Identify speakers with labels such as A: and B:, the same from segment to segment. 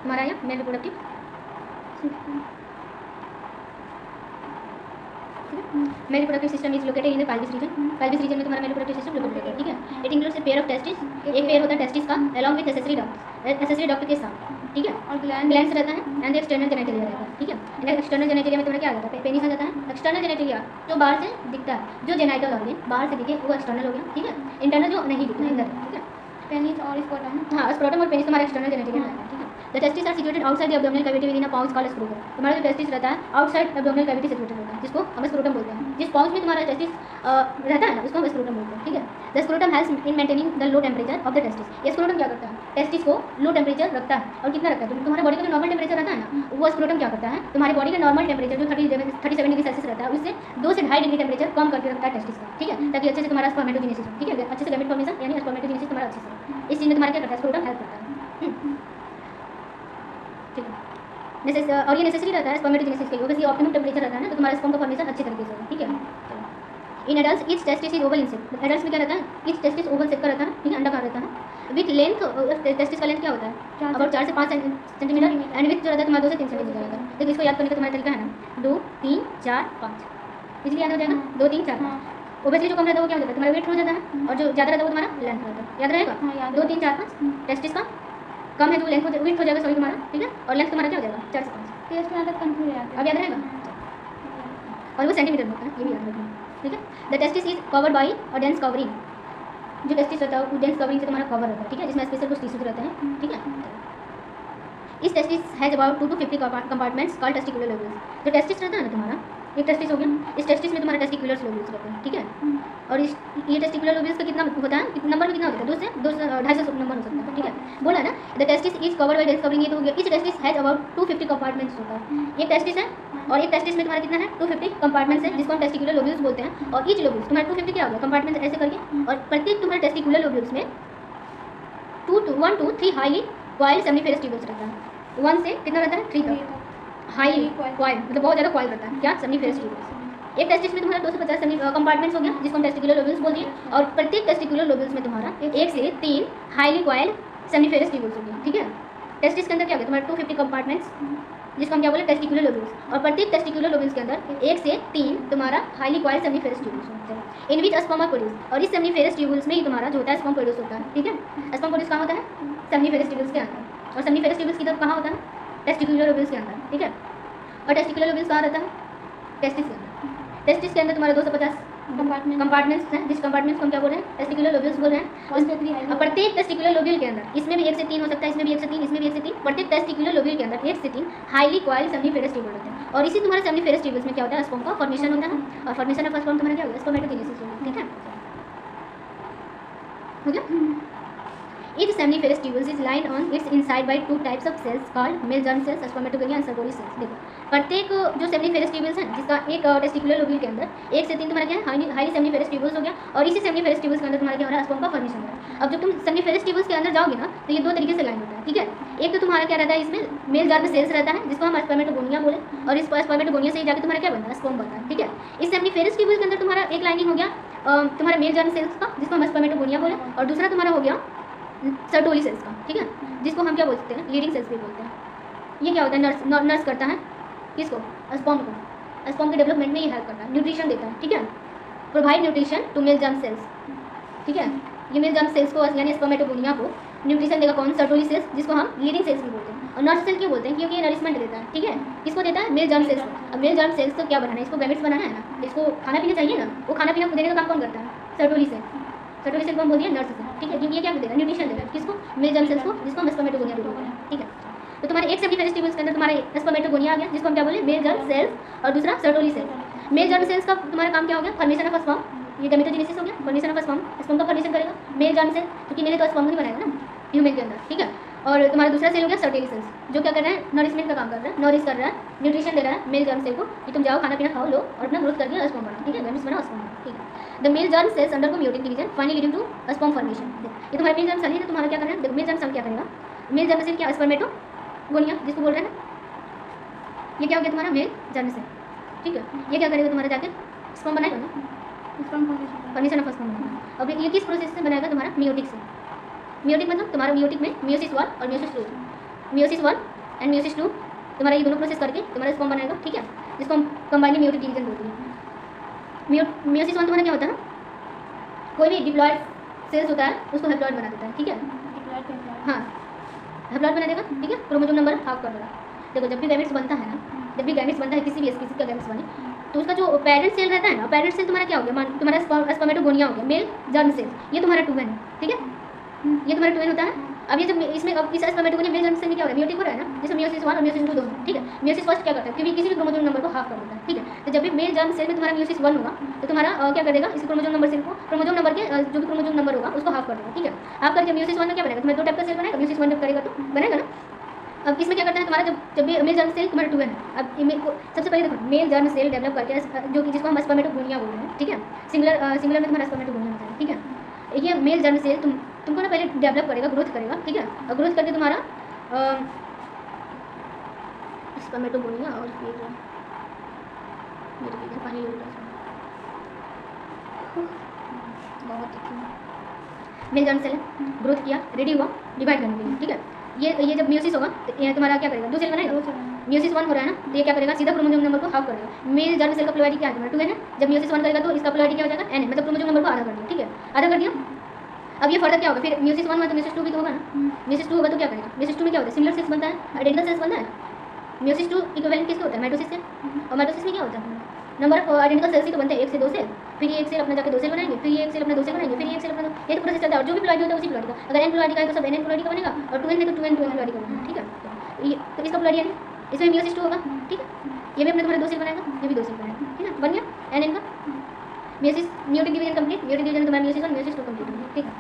A: तुम्हारा आया male reproductive male reproductive system is located in the pelvis region. Pelvis region में तुम्हारा male reproductive system located है, ठीक है। It includes a pair of testis, एक पेयर होता है टेस्टिस का अलॉन्ग विद एसेसरी डक्ट के साथ, ठीक है। और ग्लैंड्स रहता है एंड एक्सटर्नल जेनेटेलिया रहता है, ठीक है। एक्सटर्नल जेनेटेलिया में तुम्हारा क्या आ जाता है, पेनिस आ जाता है। एक्सटर्नल जेनेटेलिया जो बाहर से दिखता है, जो जेनाइटल ऑर्गन बाहर से दिखे वो एक्सटर्नल हो गया, ठीक है। इंटरनल जो नहीं दिखता अंदर, ठीक है। पेनिस और स्क्रोटम, हाँ स्क्रोटम और पेनिस तुम्हारा एक्सटर्नल जेनेटेलिया रहता है, ठीक है। The testis are situated outside the abdominal cavity within a pouch called scrotum. तुम्हारा जो टेस्टिस रहता है आउटसाइड एब्डोमिनल कैविटी सिचुएटेड होता है, जिसको हम स्क्रोटम बोलते हैं। जिस पाउच में तुम्हारा टेस्टिस रहता है ना उसको हम स्क्रोटम बोलते हैं, ठीक है। The scrotum helps in maintaining the low temperature of the testis. ये स्क्रोटम क्या करता है, टेस्टिस को लो टेम्परेचर रखता है। और कितना रखता है, तुम्हारे बॉडी का जो नॉर्मल टेम्परेचर रहता है ना वो स्क्रोटम क्या करता है, तुम्हारी बॉडी का नॉर्मल टेम्परेचर जो 37 डिग्री सेल्सियस रहता है उससे 2 से 2.5 डिग्री टेम्परेचर कम करके रखता है टेस्टिस का, ठीक है। ताकि अच्छे से तुम्हारा स्पर्मेटोजेनेसिस हो, ठीक है, अच्छे से गैमेट फॉर्मेशन यानी स्पर्मेटोजेनेसिस तुम्हारा अच्छे से। इस चीज़ में तुम्हारा क्या करता है, स्क्रोटम हेल्प करता है, ठीक है। और ये नेसेसरी रहता है स्पर्मेटोजेनेसिस के लिए, क्योंकि ऑप्टिमम टेम्परेचर रहता है ना तो तुम्हारा स्पर्म का फॉर्मेशन अच्छे तरीके से होगा, ठीक है। In adults each testis is oval in shape. Adults में क्या रहता है, ईच टेस्टिस ओवल शेप का रहता है, ठीक है, अंडाकार रहता है। विथ लेंथ, टेस्टिस का लेंथ क्या होता है, अबाउट 4 से 5 सेंटीमीटर। एंड विथ जो रहता है तुम्हारा 2 से 3 सेंटीमीटर रहता है। लेकिन इसको याद करने का तुम्हारा तरीका है ना 2 3 4 5, इसलिए याद हो जाएगा 2 3 4 5। ओबेसली जो कम रहता है वो क्या हो जाता है, तुम्हारा वेट हो जाता है, और जो ज़्यादा रहता है वो तुम्हारा लेंथ रहता है। याद रहेगा 2 3 4 5। टेस्टिस का कम है तो लेंथ वेट हो जाएगा, सॉरी तुम्हारा, ठीक है। और लेंथ तुम्हारा क्या हो जाएगा 4 से 5। टेस्ट में आकर कंफ्यूज है, अब याद रहेगा। और वो सेंटीमीटर में होता है, ये भी याद रखना, ठीक है। The testis is covered by a dense covering. जो टेस्टिस रहता है वो डेंस कवरिंग से तुम्हारा कवर रहता है, ठीक है, जिसमें स्पेशल कुछ टिश्यूज रहते हैं, ठीक है। इस testis has about 2 to 50 compartments called testicular lobules. जो टेस्टिस रहता है ना तुम्हारा, एक टेस्टिस हो गया, इस टेस्टिस में तुम्हारा टेस्टिकुलर लोब्यूल्स रहते हैं, ठीक है। और इस ये टेस्टिकुलर लोब्यूल्स का कितना होता है, नंबर में कितना होता है, 2 से 250 नंबर हो सकता है, ठीक है। बोला ना the testis is covered bye dense covering, ये तो हो गया। इस टेस्टिस हैज अबाउट 250 कंपार्टमेंट्स होता है। एक टेस्टिस है और एक टेस्टिस में तुम्हारा कितना है 250 कंपार्टमेंट्स है, जिसको हम टेस्टिकुलर लोब्यूल्स बोलते हैं। और ईच लोब्यूल्स तुम्हारा 250 क्या हो गया कंपार्टमेंट्स ऐसे करके, और प्रत्येक तुम्हारे टेस्टिकुलर लोब्यूल्स में 1 to 3 हाईली कॉइल सेमिफेरस ट्यूब्यूल्स रहता है। 1 से कितना रहता है 3 तक हाई कॉइल, मतलब बहुत ज़्यादा कॉइल रहता है, क्या सेमिफेरस ट्यूब्यूल्स। एक टेस्टिस में तुम्हारा 250 कंपार्टमेंट्स हो गया, जिसको हम टेस्टिकुलर लोब्यूल्स बोलते हैं। और प्रत्येक टेस्टिकुलर लोब्यूल्स में तुम्हारा 1 से 3 हाईली कॉइल सेमिफेरस ट्यूब्यूल्स हो गया, ठीक है। टेस्टिस के अंदर क्या हो गया तुम्हारा 250 कंपार्टमेंट्स, जिसको हम क्या बोले टेस्टिकुलर लोब्यूल्स। और प्रत्येक टेस्टिकुलर लोब्यूल्स के अंदर 1 से 3 तुम्हारा हाईली कॉइल सेमिफेरस ट्यूब्यूल्स होते हैं, इन विच स्पर्म आर प्रोड्यूस। और इस सेमिफेरस ट्यूब्यूल्स में ही तुम्हारा जो होता है स्पर्म प्रोड्यूस होता है, ठीक है। स्पर्म प्रोड्यूस कहाँ होता है, सेमिफेरस ट्यूब्यूल्स के अंदर। और सेमिफेरस ट्यूब्यूल्स की तरफ कहाँ होता है, टेस्टिकुलर लोब्यूल्स के अंदर, ठीक है। और टेस्टिकुलर लोब्यूल्स कहाँ रहता है, टेस्टिस के अंदर। टेस्टिस के अंदर तुम्हारे 250 कंपार्टमेंट्स हैं, जिस कंपार्टमेंट्स को हम क्या बोल रहे हैं टेस्टिकुलर लोब्यूल्स बोल रहे हैं। और प्रत्येक टेस्टिकुलर लोब्यूल के अंदर, इसमें भी 1 से 3 हो सकता है, इसमें भी 1 से 3, इसमें भी 1 से 3, प्रत्येक टेस्टिकुलर लोब्यूल के अंदर 1 से 3 हाईली कॉइल सेमिफेरस ट्यूब्यूल होते हैं। और इसी तुम्हारे सेमिफेरस ट्यूब्यूल्स में क्या होता है, स्पर्म का फॉर्मेशन होता है। और फॉर्मेशन ऑफ स्पर्म तुम्हारा क्या होगा, स्पर्मेटोजेनेसिस होगा, ठीक है, हो गया। Each seminiferous tubules is lined on its inside by 2 types of cells called male germ cells, spermatogonia and Sertoli cells। देखो प्रत्येक जो सेमिनिफेरस ट्यूब्यूल्स हैं, जिसका एक टेस्टिकुलर लोब्यूल के अंदर 1 से 3 तुम्हारा क्या है हाईली सेमिनिफेरस ट्यूब्यूल्स हो गया। और इसी सेमिनिफेरस ट्यूब्यूल्स के अंदर तुम्हारा क्या हो रहा है, स्पर्म का फॉर्मेशन हो रहा है। अब जब तुम सेमिनिफेरस ट्यूब्यूल्स के अंदर जाओगे ना तो ये 2 तरीके से लाइन होता है, ठीक है। एक तो तुम्हारा क्या रहता है, इसमें मेल जर्म सेल्स रहता है, जिसको हम स्पर्मेटोगोनिया बोले। और इस स्पर्मेटोगोनिया से ही जाकर तुम्हारा क्या बनता है, स्पर्म बनता है, ठीक है। इस सेमिनिफेरस ट्यूब्यूल के अंदर तुम्हारा एक लाइनिंग हो गया तुम्हारा मेल जर्म सेल्स का, जिसको हम स्पर्मेटोगोनिया बोले। और दूसरा तुम्हारा हो गया सर्टोली सेल्स का, ठीक है, जिसको हम क्या बोलते हैं, लीडिंग सेल्स भी बोलते हैं। ये क्या होता है, नर्स करता है किसको, स्पर्म को। स्पर्म के डेवलपमेंट में ये हेल्प करता है, न्यूट्रिशन देता है, ठीक है। Provide nutrition to male germ cells, ठीक है। ये मेल जर्म सेल्स को यानी स्पर्मेटोगोनिया को न्यूट्रिशन देगा कौन, सर्टोली सेल्स, जिसको हम लीडिंग सेल्स भी बोलते हैं। और नर्स सेल क्यों बोलते हैं, क्योंकि ये नरिशमेंट देता है, ठीक है। किसको देता है, मेल जर्म सेल्स को। अब मेल जर्म सेल्स को क्या बनाना है, इसको गैमेट्स बनाना है ना, इसको खाना पीना चाहिए ना, वो खाना पीना देने का काम कौन करता है, सर्टोली सेल। सर्टोली सेल को हम बोल दिया नर्स सेल, ठीक है, क्योंकि ये क्या देगा, न्यूट्रिशन देगा, किसको, मेल जर्म सेल्स को, जिसको हम स्पर्मेटोगोनिया भी बोलते हैं, ठीक है। तो तुम्हारे एक सेमिनिफेरस ट्यूब्यूल्स के अंदर तुम्हारे स्पर्मेटोगोनिया आ गया, जिसको हम क्या बोले, मेल जर्म सेल्स। और दूसरा Sertoli cell. Male germ cells का तुम्हारा काम क्या हो गया, फॉर्मेशन ऑफ स्पर्म, ये गैमेटोजेनेसिस हो गया, फॉर्मेशन ऑफ स्पर्म का फॉर्मेशन करेगा मेल जर्म सेल, क्योंकि मेरे तो स्पर्म नहीं बनाएगा ना ह्यूमन के अंदर, ठीक है। और तुम्हारा दूसरा सेल हो गया सर्टेली सेल्स, जो क्या कर रहा है, नरिशमेंट का काम कर रहा है, नरिश कर रहा है, न्यूट्रिशन दे रहा है मेल जर्म सेल को, कि तुम जाओ खाना पीना खाओ लो और अपना ग्रोथ करके स्पर्म बनाओ, ठीक है, गैमेट्स बनाओ, स्पर्म बनाओ, ठीक है। The male germ cells undergo meiotic division finally leading to sperm formation. ये तुम्हारा मेल जर्म सेल है, तो तुम्हारा क्या करना है, मेल जर्म सेल क्या करेगा, मेल जर्म सेल क्या, स्पर्मेटोगोनिया जिसको बोल रहे हैं, ये क्या हो गया तुम्हारा मेल जर्म सेल, ठीक है। ये क्या करेगा, तुम्हारा जाकर स्पर्म बनाएगा ना, स्पर्म फॉर्मेशन ऑफ स्पर्म बनाएगा। अब ये किस प्रोसेस से बनाएगा, तुम्हारा मियोटिक से। मियोटिक मतलब तुम्हारा मियोटिक में मियोसिस 1 और मियोसिस 2, मियोसिस 1 एंड मियोसिस 2, तुम्हारा ये दोनों प्रोसेस करके तुम्हारा स्पर्म बनाएगा, ठीक है, जिसको हम कंबाइंड मेयोटिक डिवीजन बोलते हैं। मियोसिस 1 तुम्हारा क्या होता है, कोई भी डिप्लॉयड सेल्स होता है उसको हैप्लॉयड बना देता है, ठीक है, हाँ हैप्लॉयड बना देगा, ठीक है, क्रोमोसोम नंबर हाफ कर देगा। देखो जब भी गैमेट्स बनता है ना, जब भी गैमेट्स बनता है किसी भी स्पीसीज का गैमेट्स बने, तो उसका जो पेरेंट सेल रहता है ना, पेरेंट सेल तुम्हारा क्या हो गया, तुम्हारा स्पर्मेटोगोनिया हो गया, मेल जर्म सेल, ये तुम्हारा 2n है, ठीक है, ये तुम्हारा 2n होता है। अब ये जब इसमें अब इस स्पर्मेटोगोनिया मेल जर्म सेल में क्या हो रहा है, मियोटिक हो रहा है ना, जैसे मियोसिस 1 और मियोसिस 2 दोनों, ठीक है। मियोसिस फर्स्ट क्या करता है, क्योंकि किसी भी क्रोमोसोम नंबर को हाफ कर देता है, ठीक है। तो जब भी मेल जर्म सेल में तुम्हारा मियोसिस 1 होगा तो तुम्हारा क्या कर देगा, इस क्रोमोसोम नंबर सेल को, क्रोमोसोम नंबर के जो भी क्रोमोसोम नंबर होगा उसको हाफ कर देगा, ठीक है। हाफ करके मियोसिस 1 में क्या बनेगा, तुम्हारा 2 टाइप का सेल बनेगा, मियोसिस 1 जब करेगा तो बनेगा ना। अब इसमें क्या करता है तुम्हारा, जब भी मेल जर्म सेल तुम्हारा 2n है। अब इमेल को सबसे पहले देखो मेल जर्म सेल डेवलप करके, जो कि जिसको हम स्पर्मेटोगोनिया बोल रहे हैं, ठीक है, सिंगुलर में तुम्हारा स्पर्मेटोगोनिया होता है, ठीक है। ये मेल जर्म सेल तुमको ना पहले डेवलप करेगा, ग्रोथ करेगा, ठीक है, और ग्रोथ करके तुम्हारा स्पर्मेटोगोनिया और फिर पानी बहुत मेल जर्म सेल ग्रोथ किया, रेडी हुआ डिवाइड करने के लिए, ठीक है। ये जब मियोसिस होगा तो ये तुम्हारा क्या करेगा, 2 सेल बनाएगा, मियोसिस 1 हो रहा है ना, तो ये क्या करेगा, सीधा क्रोमोसोम नंबर को हाफ करेगा। मेल जर्म सेल का प्लॉइडी क्या है तुम्हारा 2n है, जब मियोसिस 1 करेगा तो इसका प्लॉइडी क्या हो जाएगा, n है, मतलब क्रोमोसोम नंबर को आधा कर दिया, ठीक है, आधा कर दिया। अब ये फर्दर क्या होगा, फिर मियोसिस 1 हुआ तो मियोसिस 2 भी तो होगा ना, मियोसिस 2 होगा तो क्या करेगा, मियोसिस 2 में क्या होता है, सिमिलर सेल्स बनता है, आइडेंटिकल सेल्स बनता है। मियोसिस 2 इक्विवेलेंट किसके होता है, माइटोसिस से, और माइटोसिस में क्या होता है, नंबर ऑफ आइडेंटिकल सेल्स ही तो बनते हैं, 1 से 2 सेल, फिर ये 1 सेल अपना जाकर 2 सेल बनाएंगे, फिर ये 1 सेल अपना 2 सेल बनाएंगे, फिर ये 1 सेल अपना, ये तो प्रोसेस चलता है। और जो भी प्लॉइडी होता है उसी प्लॉइडी का, अगर n प्लॉइडी का है तो सब n प्लॉइडी का बनेगा, और 2n है तो 2n प्लॉइडी का बनेगा, ठीक है। ये तो इसका प्लॉइडी है, इसमें मियोसिस 2 होगा, ठीक है, ये भी अपने तुम्हारे 2 सेल बनाएगा, ये भी 2 सेल बनाएगा, ठीक है, बन गया n का meiosis, meiotic division complete, meiotic division तुम्हारा मियोसिस 1 मियोसिस 2 कंप्लीट हो गया, ठीक है।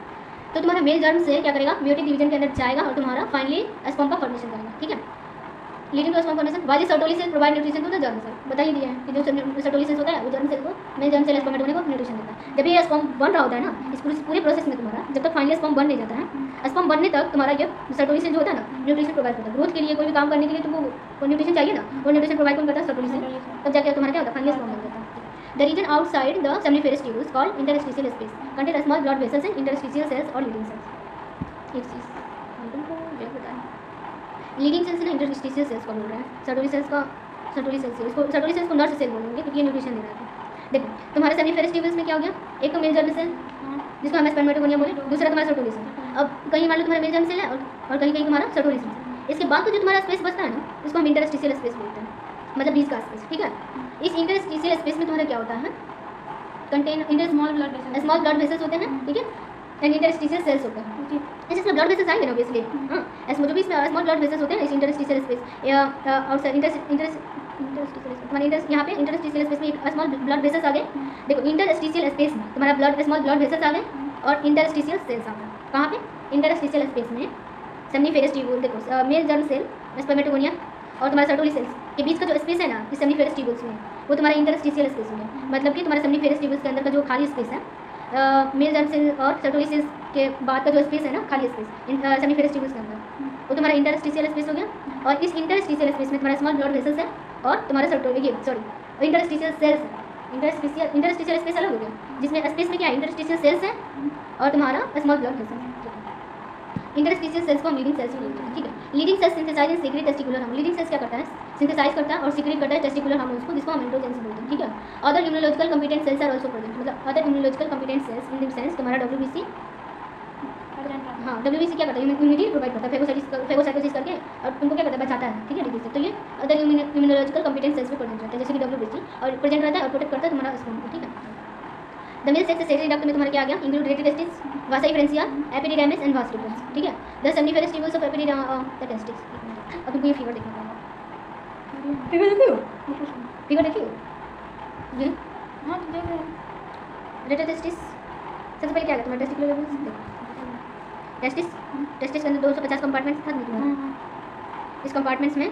A: तो तुम्हारा मेल जर्म से क्या करेगा, मियोटिक डिवीजन के अंदर जाएगा और तुम्हारा फाइनली स्पर्म का फॉर्मेशन करेगा, ठीक है, leading to sperm formation. Why Sertoli cell provide nutrition to the germ cell, बता ही दिया है कि जो सर्टोली सेल होता है वो जर्म सेल को, मेल जर्म सेल स्पर्मेटोगोनिया को न्यूट्रिशन देता है। जब ये स्पर्म बन रहा होता है ना, इस पूरे प्रोसेस में तुम्हारा जब तक फाइनली स्पर्म बन नहीं जाता है, स्पर्म बनने तक तुम्हारा ये सर्टोली सेल जो होता है ना न्यूट्रिशन प्रोवाइड करता है। ग्रोथ के लिए कोई भी काम करने के लिए तुमको न्यूट्रिशन चाहिए ना, वो न्यूट्रिशन प्रोवाइड कौन करता है, सर्टोली सेल, तब जाके तुम्हारा क्या होता है, फाइनली स्पर्म बन जाता है। The region outside the seminiferous tubules called interstitial space contain a small blood vessels and interstitial cells or leading cells। एक चीज़ तुमको ये बताएं, लीडिंग सेल्स ना इंटरस्टिशियल सेल्स को बोल रहा है, सर्टोली सेल्स को नर्व सेल बोलेंगे क्योंकि ये न्यूट्रिशन दे रहा है। देखो तुम्हारे सेमीफेरस ट्यूबल्स में क्या हो गया, एक तो मेल जर्म सेल जिसको हम स्पर्मेटोगोनिया बोले, दूसरा तुम्हारा सर्टोली सेल। अब कहीं मान लो तुम्हारा मेल जर्म सेल है और कहीं कहीं तुम्हारा सर्टोली सेल। इसके बाद तो जो तुम्हारा स्पेस बचता है ना, इसको हम इंटरस्टिशियल स्पेस बोलते हैं, मतलब बीच का स्पेस, ठीक है। इस इंटरस्टिशियल स्पेस में तुम्हारा क्या होता है, कंटेन स्मॉल ब्लड वेसल्स होते हैं, ठीक है, एंड इंटरस्टिशियल सेल्स होते हैं। इसमें ब्लड वेसल्स आएंगे ना ऑब्वियसली, हाँ, इसमें जो भी इसमें स्मॉल ब्लड वेसल्स होते हैं इस इंटरस्टिशियल स्पेस या आउटसाइड यहाँ पे इंटरस्टिशियल स्पेस में एक स्मॉल ब्लड वेसल्स आ गए। देखो इंटरस्टिशियल स्पेस में तुम्हारा स्मॉल ब्लड वेसल्स आ गए और इंटरस्टिशियल सेल्स आ गए। कहाँ पे, इंटरस्टिशियल स्पेस में सेमिफेरस ट्यूबुल, देखो मेल जर्म सेल स्पर्मेटोगोनिया और तुम्हारा सर्टोली सेल्स के बीच का जो स्पेस है ना इस सेमिफेरस ट्यूबुल्स में, वो तुम्हारा इंटरस्टिशियल स्पेस में, मतलब कि तुम्हारे सेमिफेरस ट्यूबुल्स के अंदर का जो खाली स्पेस है, मेल जर्म सेल और सर्टोली सेल्स के बाद का जो स्पेस है ना, खाली स्पेस सेमिफेरस ट्यूबुल्स के अंदर, वो तुम्हारा इंटरस्टिशियल स्पेस हो गया। और इस इंटरस्टिशियल स्पेस में तुम्हारा स्मॉल ब्लड वेसल्स है और तुम्हारा सर्टोली इंटरस्टिशियल सेल्स है। इंटरस्टिशियल स्पेस अलग हो गया, जिसमें स्पेस में क्या है, इंटरस्टिशियल सेल्स है और तुम्हारा स्मॉल ब्लड वेसल्स है। इंटरस्टिशियल सेल्स को हम लीडिंग सेल्स बोलते हैं, ठीक है। Leydig cells synthesize and secrete testicular hormone. Leydig cells क्या करता है, सिंथेसाइज करता है और सीक्रेट करता है टेस्टिकुलर हार्मोन्स को, जिसको हम एंड्रोजेंस बोलते हैं, ठीक है। Other immunological competent cells are also present, मतलब other immunological competent cells in the sense तुम्हारा WBC, हाँ WBC क्या करता है, इम्यूनिटी प्रोवाइड करता है, फेगोसाइटोसिस करके और उनको क्या करता है, बचाता है, ठीक है, डिजीज से। तो ये अदर इम्यूनोलॉजिकल कंपिटेंट सेल्स में प्रेजेंट रहता है, जैसे कि WBC, और प्रेजेंट रहता है और प्रोटेक्ट करता है तुम्हारा स्पर्म को, ठीक है। The male sex secretory duct में तुम्हारा क्या आ गया, include rete testis, vasa efferentia, epididymis and vas deferens, ठीक है। The seminiferous tubules of epididymis. अब तुमको ये फिगर देखना पड़ेगा, फिगर देखियो ये, हाँ देख रहे हैं। रेटिटेस्टिस सबसे पहले क्या है तुम्हारा, टेस्टिकुलर लोब्यूल्स, टेस्टिस के अंदर 250 कंपार्टमेंट्स था तुम्हारा, इस कंपार्टमेंट्स में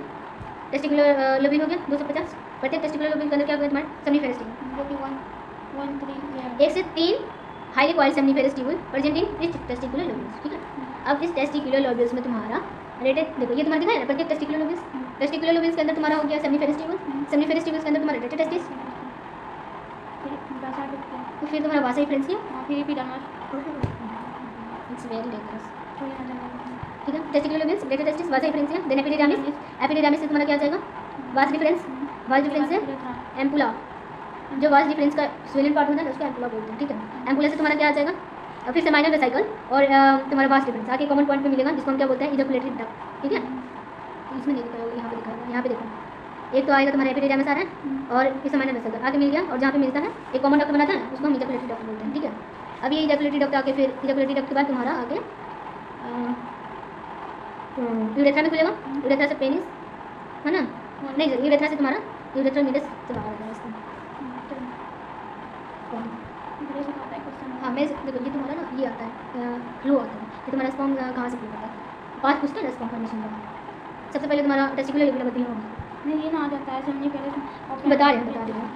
A: टेस्टिकुलर लोब्यूल हो गया 250। प्रत्येक टेस्टिकुलर लोब्यूल के अंदर क्या होगा तुम्हारा, सेमिफेरस ट्यूबुल, 1 से 3 highly coiled seminiferous tubule present in इस टेस्टिकुलर लोब्यूल्स, ठीक है। अब इस टेस्टिकुलर लोब्यूल्स में तुम्हारा रेटेड, देखो ये तुम्हारा दिखाया ना प्रत्येक टेस्टिकुलर लोब्यूल्स के अंदर तुम्हारा हो गया सेमिफेरस ट्यूबुल्स के अंदर तुम्हारा रेटिटेस्टिस, तो फिर तुम्हारा वासा फ्रेंसिया, फिर एपिडाइमिस, इट्स वेरी डेंजरस, ठीक है। Testicular lobules, greater testis, vasa differentia, then epididymis. Epididymis से तुम्हारा क्या आ जाएगा? वास डिफरेंस, वास डिफरेंस से एम्पुला, जो वास डिफरेंस का स्वेलन पार्ट होता है ना उसको एम्पुला बोलते हैं, ठीक है। एम्पुला से तुम्हारा क्या आ जाएगा? फिर से माइनर वेसिकल और तुम्हारा वास डिफरेंस आके कॉमन पॉइंट पे मिलेगा, जिसको हम क्या बोलते हैं? इजैकुलेटरी डक्ट, ठीक है। इसमें नहीं दिखा, यहाँ पे दिखा है, यहाँ पे देखो, एक तो आएगा तुम्हारा एपिडिडामिस आ रहा है और फिर से माइनर वेसिकल आके मिल गया, और जहाँ पे मिलता है एक कॉमन डक्ट बनाता है उसको हम इजैकुलेटरी डक्ट बोलते हैं, ठीक है। अब ये इजैकुलेटरी डक्ट आके फिर इजैकुलेटरी डक्ट के बाद तुम्हारा आगे यूरेथ्रा में खुलेगा, यूरेथ्रा से पेनिस, है ना? नहीं, यूरेथ्रा से तुम्हारा यूरेथ्रा मीडस से बाहर आ जाएगा। हाँ, मैं देखो ये तुम्हारा ना ये आता है फ्लो आता है, ये तुम्हारा स्पर्म कहाँ से फ्लो होता है? पास पूछते हैं ना स्पर्म फॉर्मेशन का। सबसे पहले तुम्हारा टेस्टिकुलर लिबिडो बताइए होगा,
B: नहीं ये ना आ जाता है समझिए पहले
A: बता रहे हैं।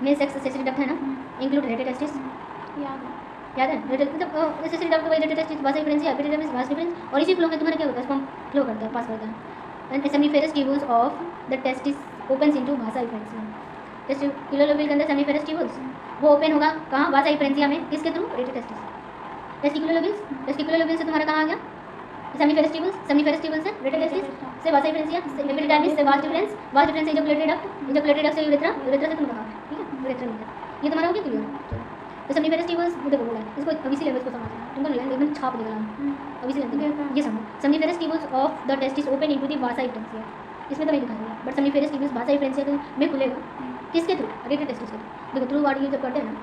A: मेल सेक्स एसेसरी डक्ट है ना, इंक्लूड रेटेड टेस्टिस, याद है? मतलब accessory duct wide rete testis, vasa deferentia, epididymis, vas deferens, और इसी फ्लो में तुम्हारा क्या होता है? स्पर्म फ्लो करता है, पास करता है। And seminiferous tubules of the testis opens into vasa deferentia. Testicular lobule के अंदर सेमिफेरस ट्यूब्यूल्स वो ओपन होगा कहाँ? वासा डिफरेंशिया में, किसके through? Rete testis. Testicular lobules से तुम्हारा कहाँ आ गया? सेमिफेरस ट्यूब्यूल्स से रेटेड टेस्टिस से वासा डिफरेंशिया, एपिडिडामिस से वास डिफरेंस से इजैकुलेटरी डक्ट से यूरेथ्रा से तुम कहा, ठीक है, यूरेथ्रा में। ये तुम्हारा हो गया क्लियर? तो सेमिफेरस ट्यूब्यूल्स देखो बोला इसको, अब इसी लैंग्वेज को समझना, तुमको एकदम छाप देगा अब इसी लैंग्वेज ये समझो। Seminiferous tubules of the testis open into the vasa deferentia, इसमें तो नहीं दिखाएगा, but seminiferous tubules vasa deferentia में खुलेगा, किसके थ्रू? रेटेड टेस्टिस के थ्रू। देखो थ्रू वर्ड यूज जब करते हैं ना,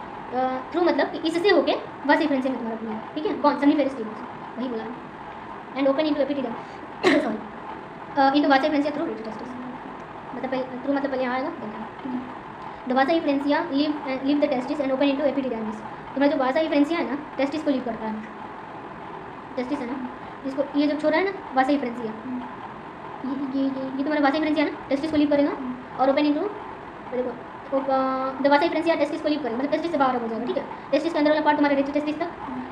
A: थ्रू मतलब कि इससे होके वासा डिफरेंशिया में तुम्हारा खुलेगा, ठीक है। कौन? सेमिफेरस ट्यूब्यूल्स, वही बोला। And open into epididymis sorry into vasa differentia through rete testis, मतलब थ्रू मतलब पहले यहाँ आएगा देखना। The vasa differentia leave the testis and open into epididymis. तुम्हारा जो वासा डिफरेंशिया है ना, टेस्टिस को लीव करता है, टेस्टिस है ना, इसको ये जो छोड़ा है ना वासा डिफरेंशिया, ये तुम्हारा वासा डिफरेंशिया है ना, टेस्टिस को लीव करेगा और ओपन इनटू देखो द वासा डिफरेंशिया टेस्टिस को लीव करेगा, मतलब टेस्टिस से बाहर हो जाएगा, ठीक है। टेस्टिस के अंदर वाला पार्ट तुम्हारा रेटेड टेस्टिस तक,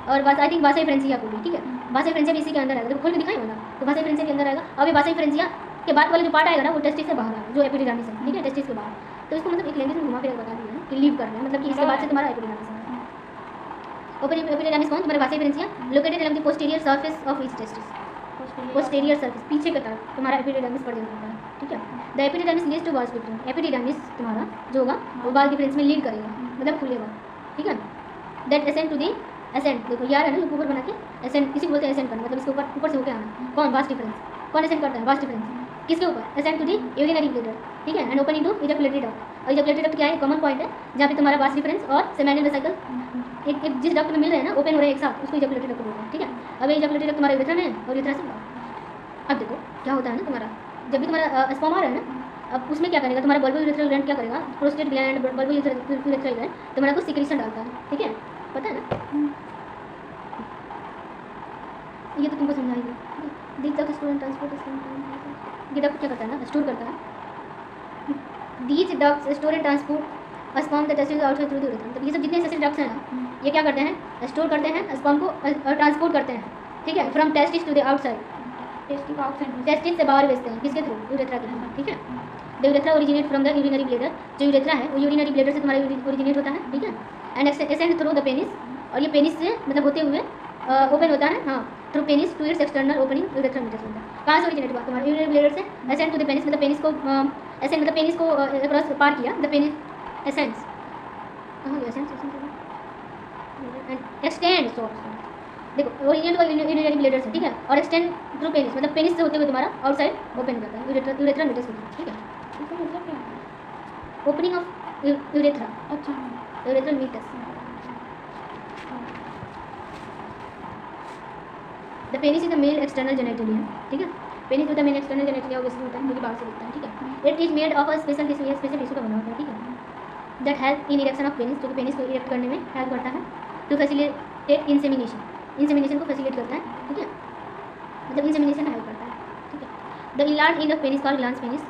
A: और आई थिंक वासा डिफरेंशिया को भी, ठीक है। वासा डिफरेंशिया भी इसी के अंदर आएगा, देखो खोल के दिखाई होगा, तो वासा डिफरेंशिया के अंदर आएगा। अब ये वासा डिफरेंशिया के बाद वाला जो पार्ट आएगा ना वो टेस्टिस से बाहर आएगा, जो एपिडिडामिस है, ठीक है, टेस्टिस के बाहर। तो इसको मतलब एक लैंग्वेज में घुमा फिर बता दिया है कि लीव कर रहे हैं, मतलब कि इसके बाद से तुम्हारा एपिडिडामिस है। ओपन एपिडिडामिस कौन? तुम्हारा vasa deferentia located along the posterior surface of each testis, posterior surface पीछे की तरफ तुम्हारा एपिडिडामिस पड़ जाता है, ठीक है। The epididymis leads to vas deferens, epididymis तुम्हारा जो होगा वो वास डिफरेंस में लीड करेगा, मतलब खुलेगा, ठीक है। That ascend to the ascend, देखो यार है ना ऊपर बना के असेंड, इसी को बोलते हैं असेंड करना, मतलब इसके ऊपर से होकर आना। कौन? Vas deferens. कौन असेंड करता है? वास डिफरेंस। किसके ऊपर? Ascend to the urinary bladder, ठीक है। And open into ejaculatory duct, और इजैकुलेटरी डक्ट क्या है? कॉमन पॉइंट है जहाँ पे तुम्हारा वास डिफरेंस और सेमिनल वेसिकल एक जिस डक्ट में मिल रहे हैं ना, ओपन हो रहे हैं एक साथ, उसको इजैकुलेटरी डक्ट बोलते हैं, ठीक है। अब इजैकुलेटरी डक्ट तुम्हारा यूरेथ्रा में है और यूरेथ्रा से अब देखो क्या होता है ना, तुम्हारा जब भी तुम्हारा स्पर्म आ रहा है ना, अब उसमें क्या करेगा तुम्हारा बल्बो यूरेथ्रल ग्लैंड क्या करेगा? Prostate gland, bulbo urethral gland तुम्हारा कुछ सिक्रीशन डालता है, ठीक है, पता है ना? ये तो तुमको समझाएगी। This duct store and transport, ये डक्ट क्या करता है ना, स्टोर करता है। These ducts store and transport sperm the testis outside through the urethra, मतलब ये सब जितने एसेसरी डक्ट्स हैं ना, ये क्या करते हैं? स्टोर करते हैं स्पर्म को और ट्रांसपोर्ट करते हैं, ठीक है, from testis to the outside, testis से बाहर भेजते हैं, किसके थ्रू? यूरेथ्रा के थ्रू, ठीक है। The urethra originate from the urinary bladder, जो यूरेथ्रा है वो यूरिनरी ब्लैडर से तुम्हारा ओरिजिनेट होता है, ठीक है। And ascend through the penis, और ये पेनिस से मतलब होते हुए ओपन होता है, हाँ, through penis to its external opening urethra meatus होता है। कहाँ से ओरिजिनेट हुआ? तुम्हारा यूरिनरी ब्लैडर से। असेंड टू द पेनिस मतलब पेनिस को असेंड मतलब पेनिस को क्रॉस पार किया, द पेनिस एसेंस कहाँ गया? एसेंस एक्सटेंड, सो देखो ओरिजिनेट हुआ यूरिनरी ब्लैडर से, ठीक है, और एक्सटेंड थ्रू पेनिस मतलब पेनिस से होते हुए तुम्हारा आउटसाइड ओपन हो जाता है यूरेथ्रा मीटस होता है, ठीक है।
B: इसका मतलब क्या है?
A: ओपनिंग ऑफ यूरेथ्रा,
B: अच्छा,
A: urethral meatus. The penis is the male external genitalia, ठीक है। Penis with the male external genitalia obviously होता है, जो कि बाहर से दिखता है, ठीक है। It is made of a special tissue, ये स्पेशल टिश्यू का बना होता है, ठीक है। That help in erection of penis, जो कि पेनिस को इरेक्ट करने में हेल्प करता है। टू फैसिलिटेट इंसेमिनेशन, इंसेमिनेशन को फैसिलिटेट करता है, ठीक है, मतलब इंसेमिनेशन में हेल्प करता है, ठीक है। The enlarge end of penis called glans penis,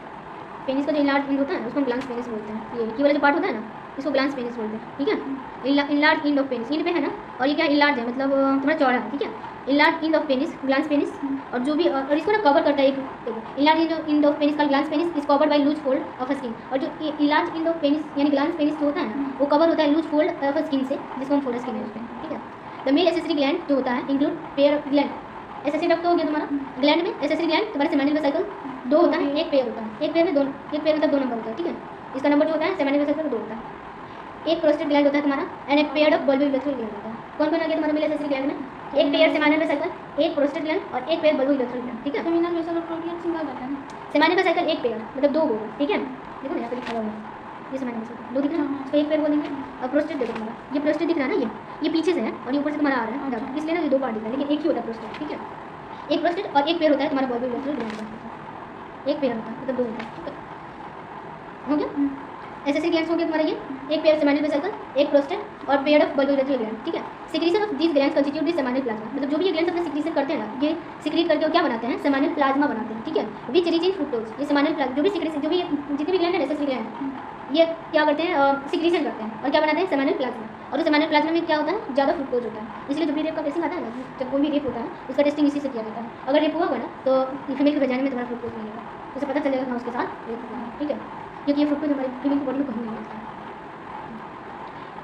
A: penis का जो इनलार्ज एंड होता है उसको ग्लांस पेनिस बोलते हैं, ये वाला जो पार्ट होता है ना इसको ग्लांस पेनिस बोलते हैं, ठीक है। इनलार्ज एंड ऑफ पेनिस, इन पे है ना, और ये क्या इनलार्ज है मतलब थोड़ा चौड़ा है, ठीक है। Enlarge end of penis, glans penis, और जो भी और इसको ना कवर करता है, एक इनलार्ज एंड ऑफ पेनिस का glans penis is covered by loose fold of skin, और जो इनलार्ज एंड ऑफ पेनिस यानी ग्लांस पेनिस जो होता है ना वो कवर होता है लूज फोल्ड ऑफ स्किन से, जिसको हम फोल्ड स्किन बोलते हैं, ठीक है। द मेल एसेसरी ग्लैंड जो होता है include pair of gland, accessory duct तो हो गया तुम्हारा। ग्लैंड में एसेसरी ग्लैंड तुम्हारे सेमाइनल वेसिकल दो होता है, एक पेयर होता है, एक पेयर में दोनों, एक पेयर मतलब दो नंबर होता है, ठीक है। इसका नंबर जो होता है सेमाइनल वेसिकल दो होता है। एक प्रोस्टेट ग्लैंड होता है तुम्हारा एंड एक pair of bulbourethral gland होता है। कौन कौन आ गया तुम्हारा मिले एसेसरी ग्लैंड में? एक पेयर सेमाइनल वेसिकल, एक प्रोस्टेट ग्लैंड और एक पेयर बल्बो यूरेथ्रल ग्लैंड, ठीक है।
B: सेमिनल वेसल और प्रोटीन सिंगल रहता है ना।
A: सेमाइनल वेसिकल एक पेयर मतलब दो होगा, ठीक है। देखो यहाँ पे लिखा हुआ है ये सेमाइनल वेसिकल दो दिख रहा है, इसको एक पेयर बोलेंगे। और प्रोस्टेट देखो तुम्हारा, ये प्रोस्टेट दिख रहा है ना, ये पीछे से है और ये ऊपर से तुम्हारा आ रहा है
B: अच्छा।
A: इसलिए ना ये दो पार्ट दिख रहा है, लेकिन एक ही होता है प्रोस्टेट, ठीक है। एक प्रोस्टेट और एक पेयर होता है तुम्हारा बल्बो यूरेथ्रल ग्लैंड का, एक पेयर होता है मतलब दो होता है, ठीक है। हो गया एसेसरी ग्लैंड्स हो गया तुम्हारा ये, एक पेयर सेमाइनल वेसिकल, एक प्रोस्टेट और pair of bulbourethral gland, ठीक है। Secretion of these glands constitute the seminal plasma, मतलब जो भी ये ग्लैंड्स अपने सिक्रीशन करते हैं ना, ये सिक्रीट करके वो क्या बनाते हैं? सेमाइनल प्लाज्मा बनाते हैं, ठीक है। विच रिच इन फ्रुक्टोज, ये सेमाइनल प्लाज्मा जो भी सिक्रीशन, जो भी जितने भी ग्लैंड है एसेसरी ग्लैंड, ये क्या करते हैं? सिक्रीशन करते हैं और क्या बनाते हैं? Seminal plasma. और उस सेमाइनल प्लाज्मा में क्या होता है? ज़्यादा फ्रुक्टोज होता है, इसलिए जब भी रेप का टेस्टिंग आता है ना, जब कोई भी रेप होता है उसका टेस्टिंग इसी से किया जाता है। अगर रेप हुआ होगा ना तो फीमेल के वजाइना में तुम्हारा फ्रुक्टोज मिलेगा, तो उसे पता चलेगा हाँ उसके साथ रेप हुआ है, ठीक है। क्योंकि ये फ्रुक्टोज हमारी फीमेल की बॉडी में कहीं नहीं मिलता है।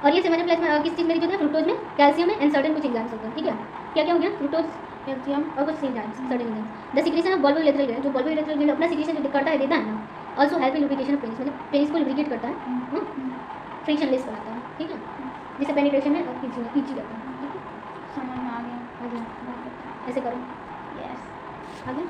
A: और ये सेमाइनल प्लाज्मा किस चीज़ में होता है? फ्रुक्टोज में, कैल्शियम में एंड सर्टेन कुछ एंजाइम्स होते हैं, ठीक है। क्या क्या हो गया? फ्रुक्टोज, कैल्शियम और कुछ enzymes, certain enzymes. The secretion of bulbourethral gland, जो बल्बो यूरेथ्रल ग्लैंड अपना सिक्रीशन जो करता है देता है ना, also help in lubrication of penis, मतलब पेनिस को लुब्रिकेट करता है, फ्रिक्शनलेस बनाता है, ठीक है। जिससे पेनिट्रेशन में ईजी करता है, ठीक है।
B: समझ में आ गया।
A: आ गया, ऐसे करो,
B: यस।
A: आ गया।